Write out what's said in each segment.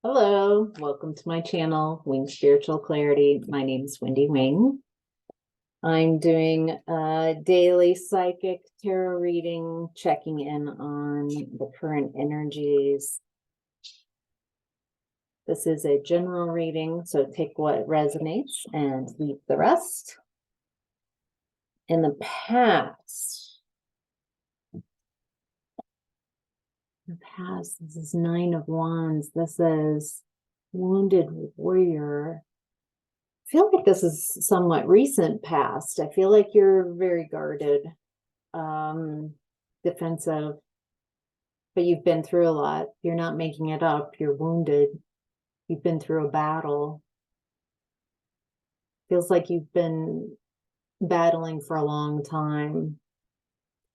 Hello, welcome to my channel, Wing Spiritual Clarity. My name is Wendy Wing. I'm doing a daily psychic tarot reading, checking in on the current energies. This is a general reading, so take what resonates and leave the rest. In the past, this is Nine of Wands. This is Wounded Warrior. I feel like this is somewhat recent past. I feel like you're very guarded, defensive, but you've been through a lot. You're not making it up. You're wounded. You've been through a battle. Feels like you've been battling for a long time.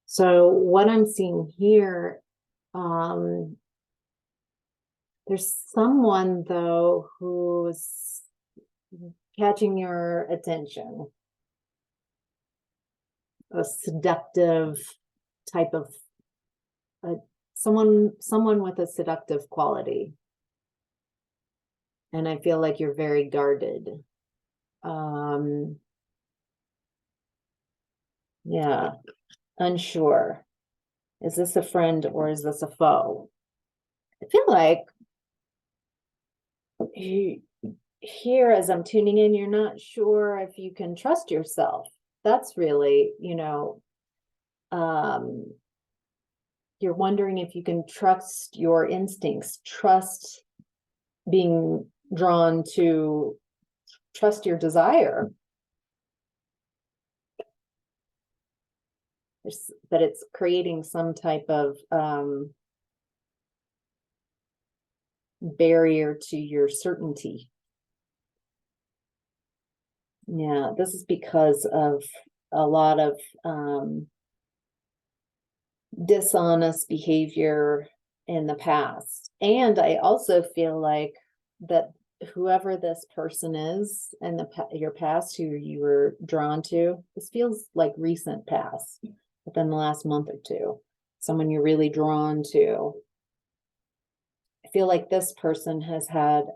So what I'm seeing here, there's someone though who's catching your attention. A seductive type of someone with a seductive quality, and I feel like you're very guarded. Yeah, unsure. Is this a friend or is this a foe? I feel like here, as I'm tuning in, you're not sure if you can trust yourself. That's really, you're wondering if you can trust your instincts, trust being drawn to, trust your desire. That it's creating some type of barrier to your certainty. Yeah, this is because of a lot of dishonest behavior in the past. And I also feel like that whoever this person is in your past, who you were drawn to, this feels like recent past, within the last month or two, someone you're really drawn to. I feel like this person has had,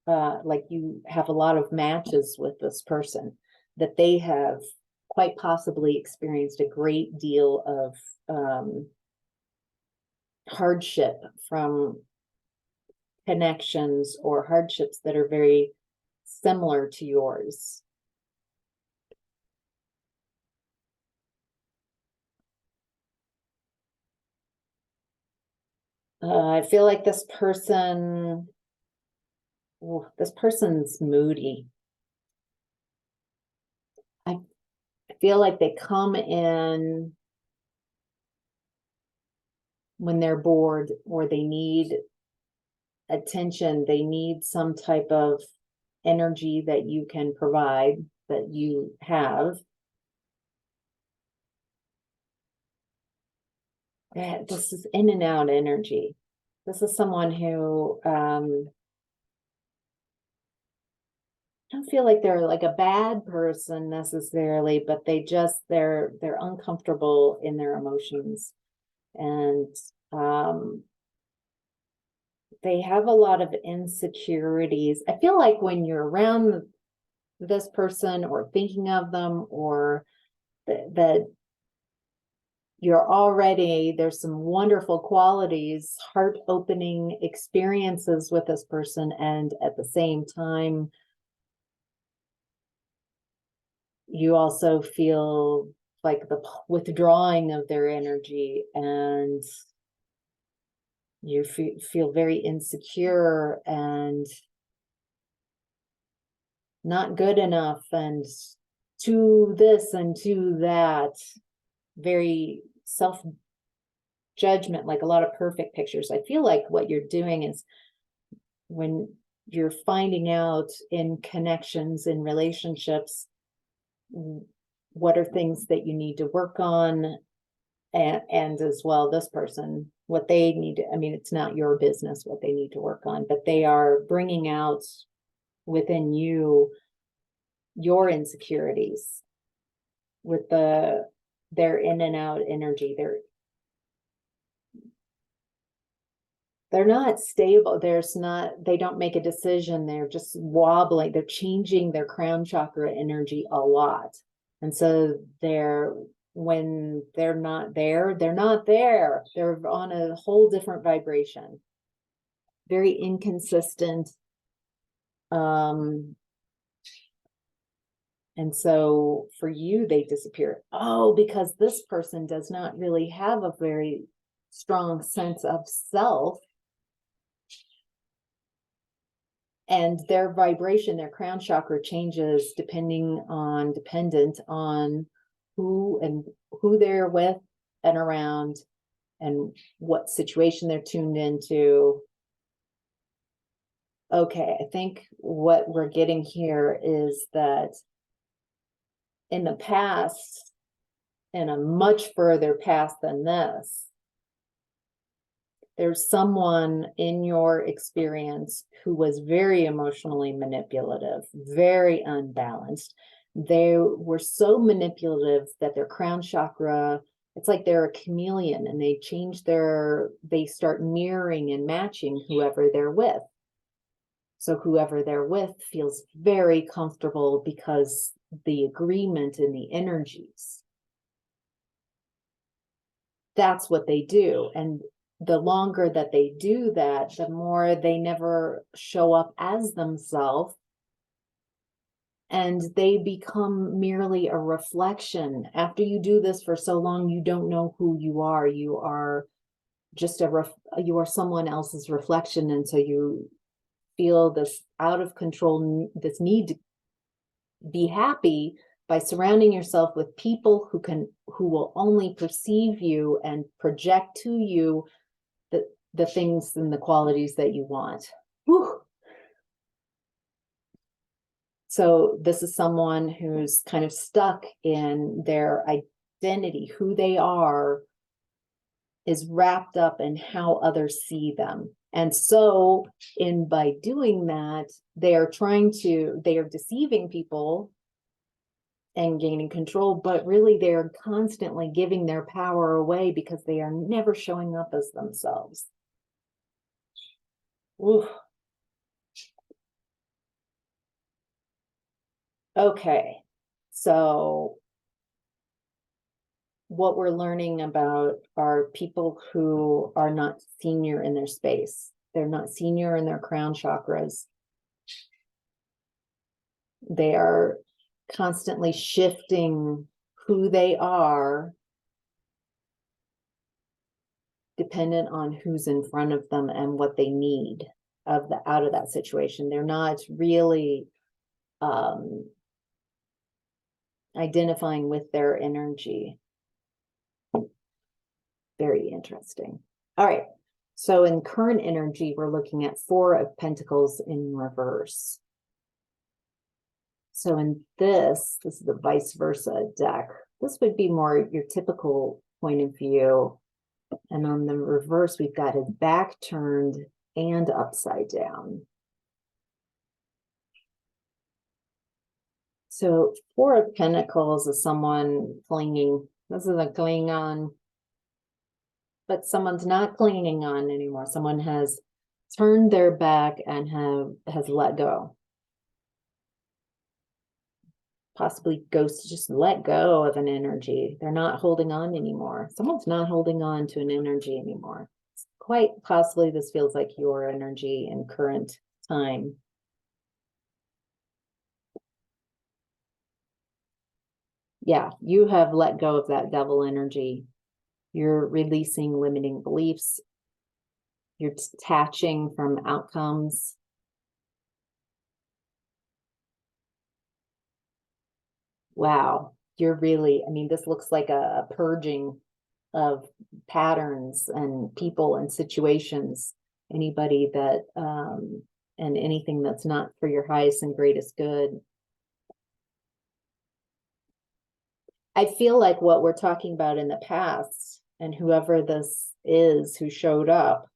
like you have a lot of matches with this person, that they have quite possibly experienced a great deal of hardship from connections or hardships that are very similar to yours. I feel like this person's moody. I feel like they come in when they're bored or they need attention. They need some type of energy that you can provide, that you have. This is in and out energy. This is someone who I don't feel like they're like a bad person necessarily, but they're uncomfortable in their emotions, and they have a lot of insecurities. I feel like when you're around this person or thinking of them, or that there's some wonderful qualities, heart-opening experiences with this person, and at the same time you also feel like the withdrawing of their energy, and you feel very insecure and not good enough, and to this and to that, very self-judgment, like a lot of perfect pictures. I feel like what you're doing is, when you're finding out in connections, in relationships, what are things that you need to work on, and as well, this person, what they need to, I mean, it's not your business what they need to work on, but they are bringing out within you your insecurities with their in and out energy. they're not stable. They don't make a decision. They're just wobbling. They're changing their crown chakra energy a lot. And so when they're not there, they're not there. They're on a whole different vibration. Very inconsistent. And so for you, they disappear. Oh, because this person does not really have a very strong sense of self. And their vibration, their crown chakra changes dependent on who they're with and around and what situation they're tuned into. Okay, I think what we're getting here is that in the past, in a much further past than this, there's someone in your experience who was very emotionally manipulative, very unbalanced. They were so manipulative that their crown chakra, it's like they're a chameleon, and they start mirroring and matching whoever they're with. So whoever they're with feels very comfortable because the agreement and the energies. That's what they do. And the longer that they do that, the more they never show up as themselves. And they become merely a reflection. After you do this for so long, you don't know who you are. You are just you are someone else's reflection. And so you feel this out of control, this need to be happy by surrounding yourself with people who will only perceive you and project to you the things and the qualities that you want. Whew. So this is someone who's kind of stuck in their identity. Who they are is wrapped up in how others see them. And so by doing that, they are deceiving people and gaining control, but really they're constantly giving their power away because they are never showing up as themselves. Ooh. Okay, so what we're learning about are people who are not senior in their space. They're not senior in their crown chakras. They are constantly shifting who they are dependent on who's in front of them and what they need out of that situation. They're not really identifying with their energy. Very interesting. All right. So in current energy, we're looking at 4 of Pentacles in reverse. So in this is the vice versa deck. This would be more your typical point of view. And on the reverse, we've got his back turned and upside down. So 4 of Pentacles is someone clinging. This is a cling on, but someone's not clinging on anymore. Someone has turned their back and has let go. Possibly ghosts just let go of an energy. They're not holding on anymore. Someone's not holding on to an energy anymore. Quite possibly this feels like your energy in current time. Yeah, you have let go of that devil energy. You're releasing limiting beliefs. You're detaching from outcomes. Wow, you're really, I mean, this looks like a purging of patterns and people and situations. Anybody that, and anything that's not for your highest and greatest good. I feel like what we're talking about in the past, and whoever this is who showed up,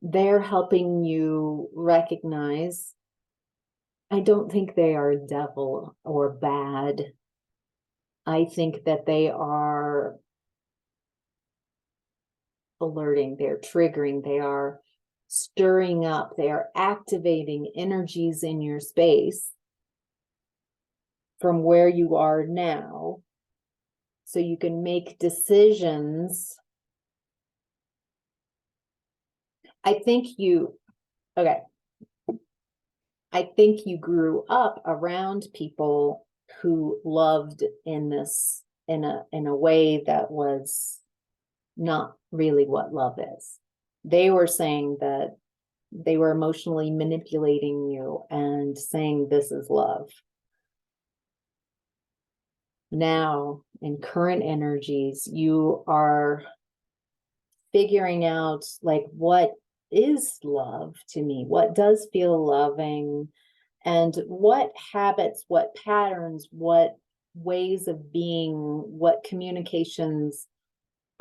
they're helping you recognize, I don't think they are devil or bad. I think that they are alerting, they're triggering, they are stirring up, they are activating energies in your space from where you are now, so you can make decisions. I think you grew up around people who loved in a way that was not really what love is. They were saying that they were emotionally manipulating you and saying this is love. Now, in current energies, you are figuring out, like, what is love to me? What does feel loving? And what habits, what patterns, what ways of being, what communications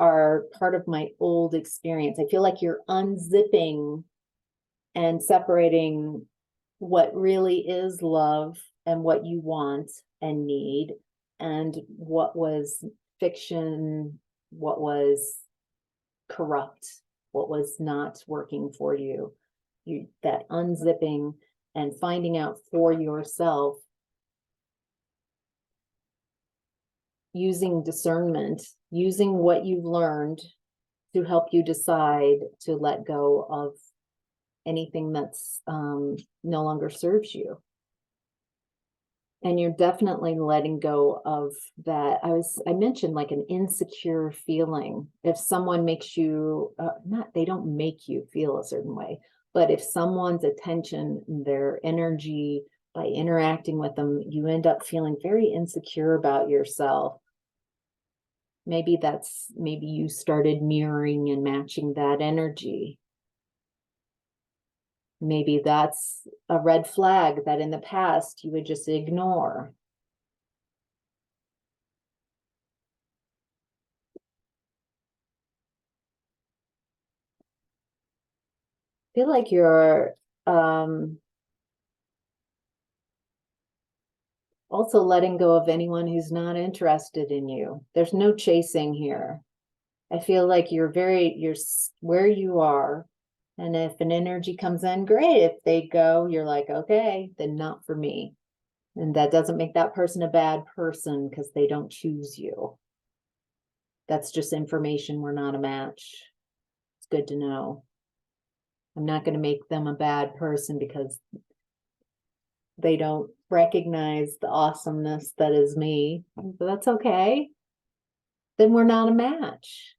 are part of my old experience? I feel like you're unzipping and separating what really is love and what you want and need, and what was fiction, what was corrupt, what was not working for you. That unzipping and finding out for yourself, using discernment, using what you've learned to help you decide to let go of anything that's no longer serves you. And you're definitely letting go of that. I mentioned like an insecure feeling. If someone makes you, they don't make you feel a certain way, but if someone's attention, their energy, by interacting with them, you end up feeling very insecure about yourself. Maybe you started mirroring and matching that energy. Maybe that's a red flag that in the past you would just ignore. I feel like you're also letting go of anyone who's not interested in you. There's no chasing here. I feel like you're where you are. And if an energy comes in, great. If they go, you're like, okay, then not for me. And that doesn't make that person a bad person because they don't choose you. That's just information. We're not a match. It's good to know. I'm not going to make them a bad person because they don't recognize the awesomeness that is me. But that's okay. Then we're not a match.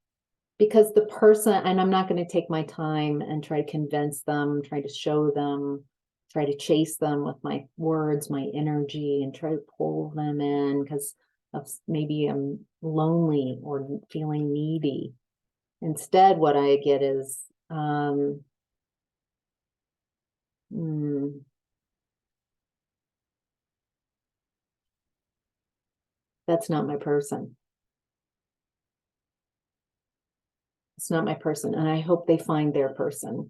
Because the person, and I'm not going to take my time and try to convince them, try to show them, try to chase them with my words, my energy, and try to pull them in because maybe I'm lonely or feeling needy. Instead, what I get is, that's not my person. It's not my person. And I hope they find their person.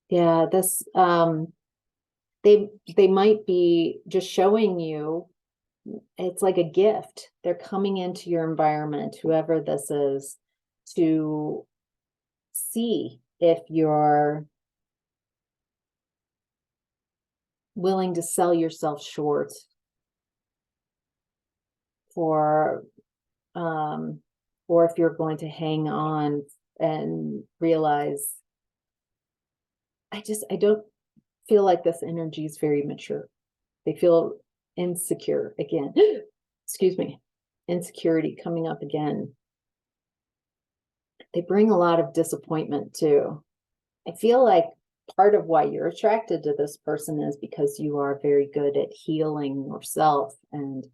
Yeah, this, they might be just showing you, it's like a gift. They're coming into your environment, whoever this is, to see if you're willing to sell yourself short for, or if you're going to hang on and realize, I don't feel like this energy is very mature. They feel insecure again. Excuse me. Insecurity coming up again. They bring a lot of disappointment too. I feel like part of why you're attracted to this person is because you are very good at healing yourself, and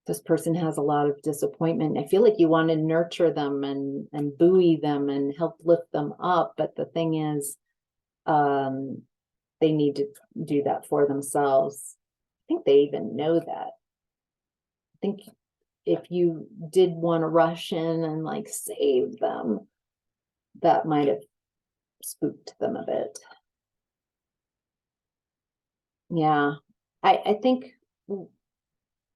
this person has a lot of disappointment. I feel like you want to nurture them and buoy them and help lift them up, but the thing is, they need to do that for themselves. I think they even know that. I think if you did want to rush in and like save them, that might have spooked them a bit. Yeah, I think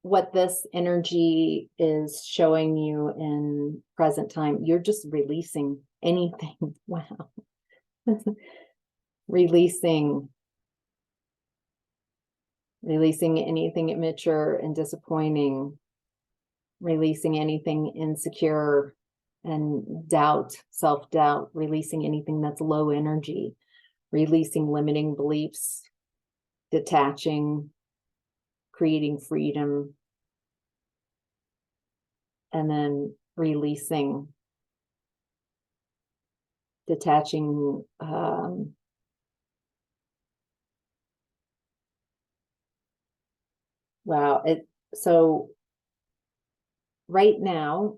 what this energy is showing you in present time, you're just releasing anything. Wow. Releasing anything immature and disappointing, releasing anything insecure and doubt, self-doubt, releasing anything that's low energy, releasing limiting beliefs, detaching, creating freedom, and then releasing, detaching, wow. So right now,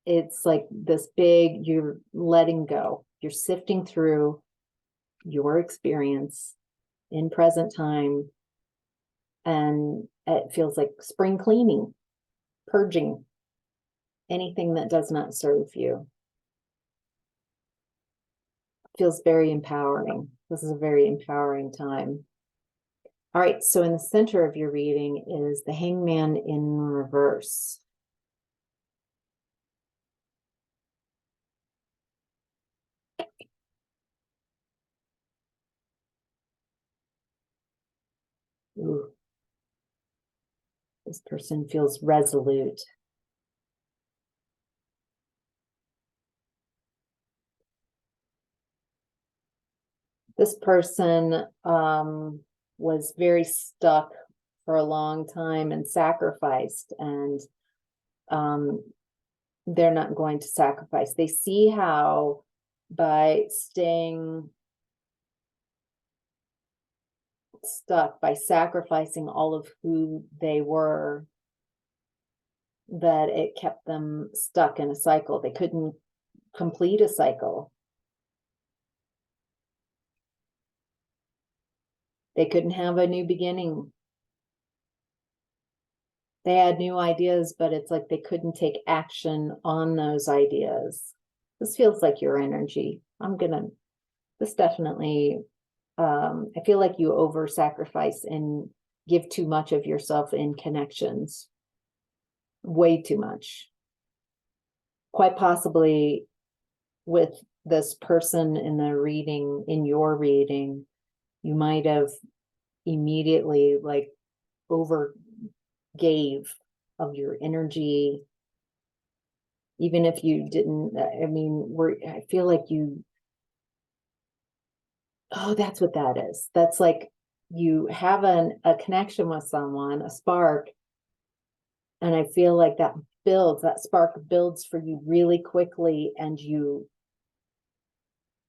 it's like this big, you're letting go, you're sifting through your experience in present time, and it feels like spring cleaning, purging anything that does not serve you. Feels very empowering. This is a very empowering time. All right, so in the center of your reading is the Hangman in reverse. Ooh. This person feels resolute. This person was very stuck for a long time and sacrificed, and they're not going to sacrifice. They see how by staying stuck, by sacrificing all of who they were, that it kept them stuck in a cycle. They couldn't complete a cycle. They couldn't have a new beginning. They had new ideas, but it's like they couldn't take action on those ideas. This feels like your energy. This definitely, I feel like you over sacrifice and give too much of yourself in connections. Way too much. Quite possibly with this person in the reading, in your reading, you might have immediately like over gave of your energy, even if you didn't. I mean, I feel like that's what that is. That's like you have a connection with someone, a spark, and I feel like that spark builds for you really quickly, and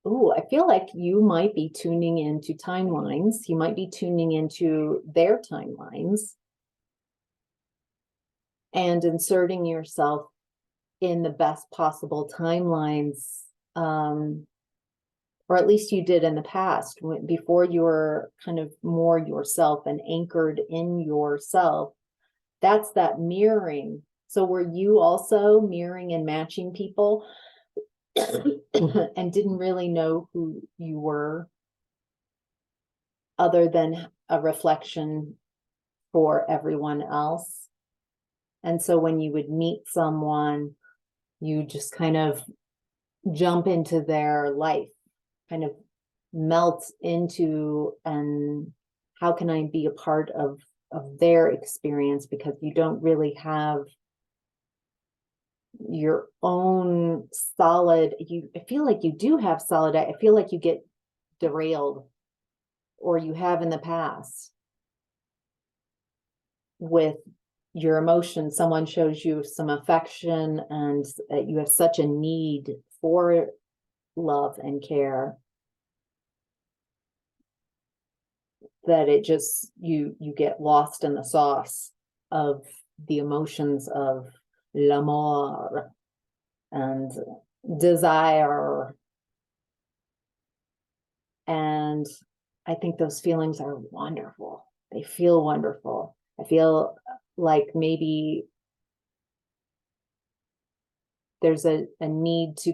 I feel like you might be tuning into timelines. You might be tuning into their timelines and inserting yourself in the best possible timelines, or at least you did in the past, before you were kind of more yourself and anchored in yourself. That's that mirroring. So were you also mirroring and matching people and didn't really know who you were other than a reflection for everyone else? And so when you would meet someone, you just kind of jump into their life, kind of melt into, and how can I be a part of their experience, because you don't really have your own solid. I feel like you do have solid. I feel like you get derailed, or you have in the past, with your emotions. Someone shows you some affection, and you have such a need for love and care that it just, you get lost in the sauce of the emotions of l'amour and desire. And I think those feelings are wonderful. They feel wonderful. I feel like maybe there's a need to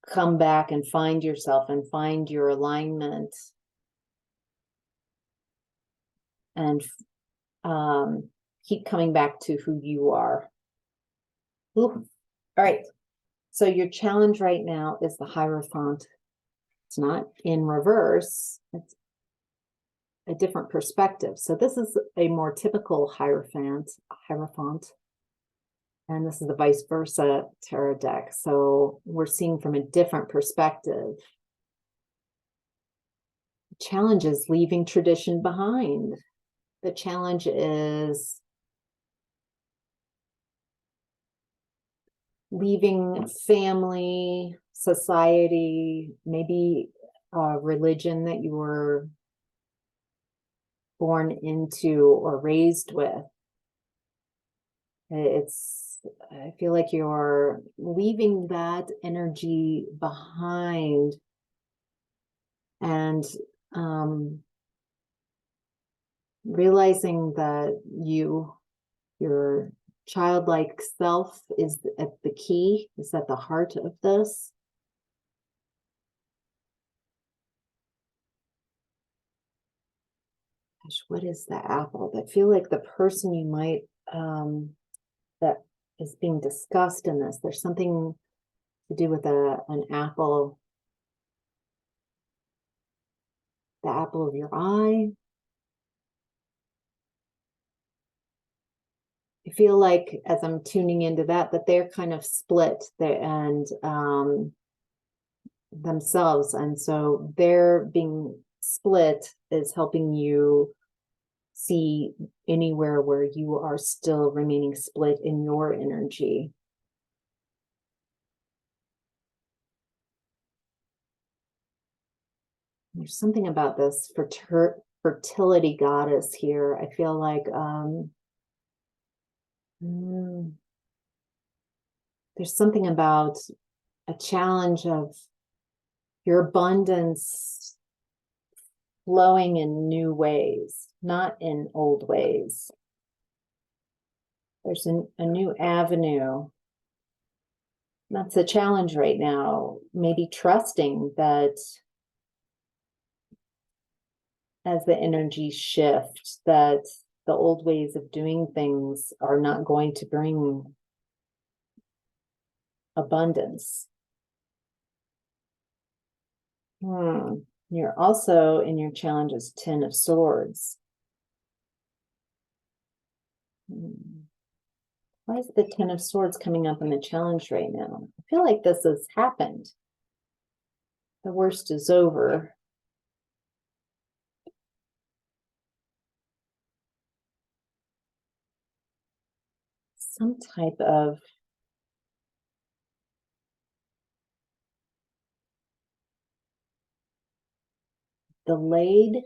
come back and find yourself and find your alignment, and keep coming back to who you are. Ooh. All right. So your challenge right now is the Hierophant. It's not in reverse. It's a different perspective. So this is a more typical Hierophant. And this is the vice versa tarot deck. So we're seeing from a different perspective. The challenge is leaving tradition behind. The challenge is leaving family, society, maybe religion that you were born into or raised with. I feel like you're leaving that energy behind and realizing that your childlike self is at the key, is at the heart of this. Gosh, what is the apple? I feel like the person you might that is being discussed in this, there's something to do with an apple, the apple of your eye. I feel like as I'm tuning into that they're kind of split and themselves. And so their being split is helping you see anywhere where you are still remaining split in your energy. There's something about this fertility goddess here. I feel like there's something about a challenge of your abundance flowing in new ways, not in old ways. There's a new avenue. That's a challenge right now. Maybe trusting that as the energies shift, that the old ways of doing things are not going to bring abundance. You're also in your challenges, 10 of Swords. Why is the 10 of Swords coming up in the challenge right now? I feel like this has happened. The worst is over. Some type of delayed,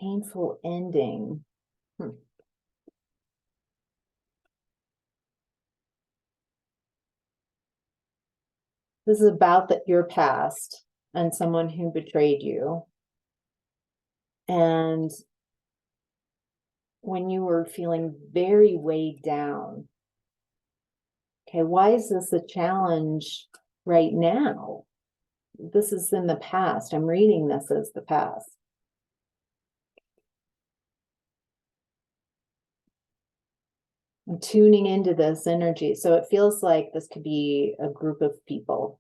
painful ending. This is about your past and someone who betrayed you. And when you were feeling very weighed down. Okay, why is this a challenge right now? This is in the past. I'm reading this as the past. I'm tuning into this energy. So it feels like this could be a group of people.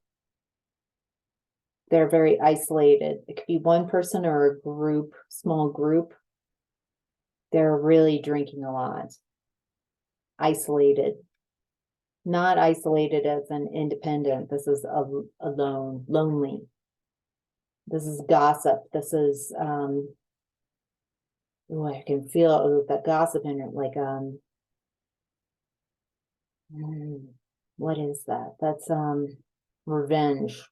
They're very isolated. It could be one person or a group, small group. They're really drinking a lot. Isolated. Not isolated as an independent. This is alone, lonely. This is gossip. This is, I can feel that gossip in it. Like, what is that? That's revenge,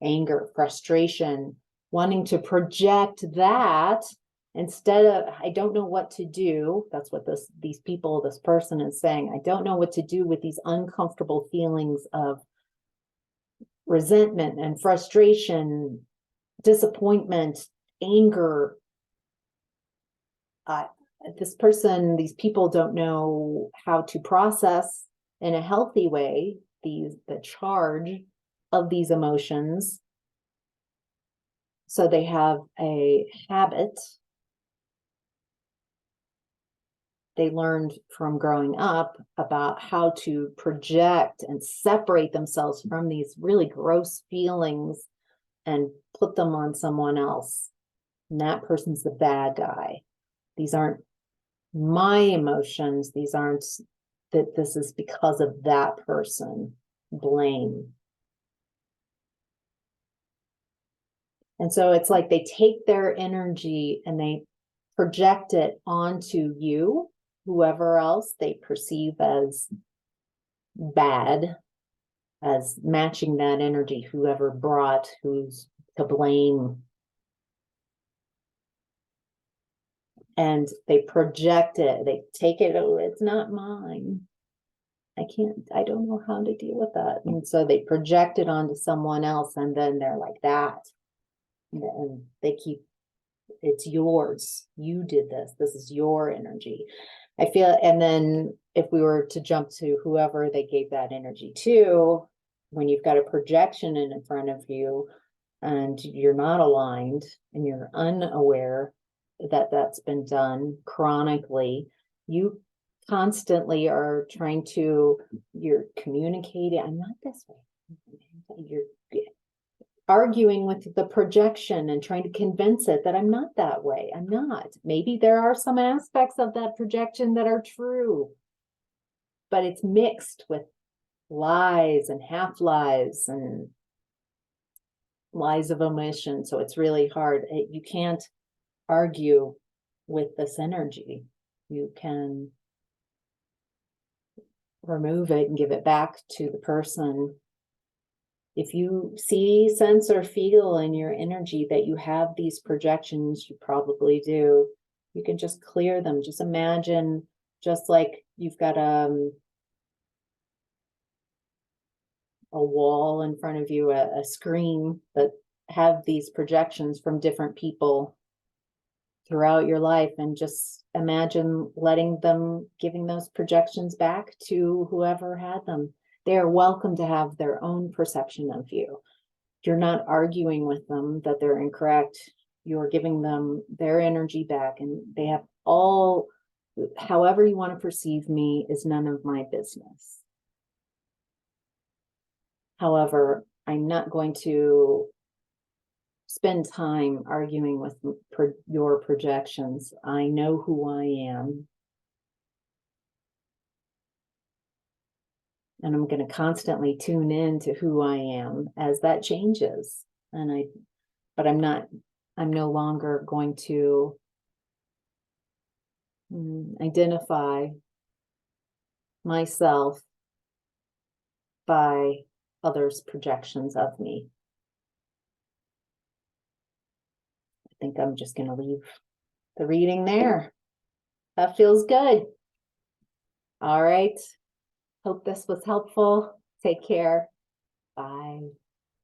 anger, frustration, wanting to project that instead of, I don't know what to do. That's what this person is saying. I don't know what to do with these uncomfortable feelings of resentment and frustration, disappointment, anger. These people don't know how to process in a healthy way the charge of these emotions. So they have a habit they learned from growing up about how to project and separate themselves from these really gross feelings and put them on someone else. And that person's the bad guy. These aren't my emotions. These aren't that this is because of that person. Blame. And so it's like they take their energy and they project it onto you, whoever else they perceive as bad, as matching that energy, whoever brought, who's to blame. And they project it, they take it, oh, it's not mine. I don't know how to deal with that. And so they project it onto someone else, and then they're like that. And they keep, it's yours. You did this. This is your energy. I feel, and then if we were to jump to whoever they gave that energy to, when you've got a projection in front of you and you're not aligned and you're unaware that that's been done chronically, you constantly are trying to, you're communicating, I'm not this way. You're arguing with the projection and trying to convince it that I'm not that way. I'm not. Maybe there are some aspects of that projection that are true, but it's mixed with lies and half lies and lies of omission. So it's really hard. You can't argue with this energy. You can remove it and give it back to the person. If you see, sense, or feel in your energy that you have these projections, you probably do. You can just clear them. Just imagine, just like you've got a wall in front of you, a screen that have these projections from different people throughout your life, and just imagine letting them, giving those projections back to whoever had them. They are welcome to have their own perception of you. You're not arguing with them that they're incorrect. You're giving them their energy back, and they have all, however you want to perceive me is none of my business. However, I'm not going to spend time arguing with your projections. I know who I am. And I'm going to constantly tune in to who I am as that changes. But I'm no longer going to identify myself by others' projections of me. I think I'm just going to leave the reading there. That feels good. All right. Hope this was helpful. Take care. Bye.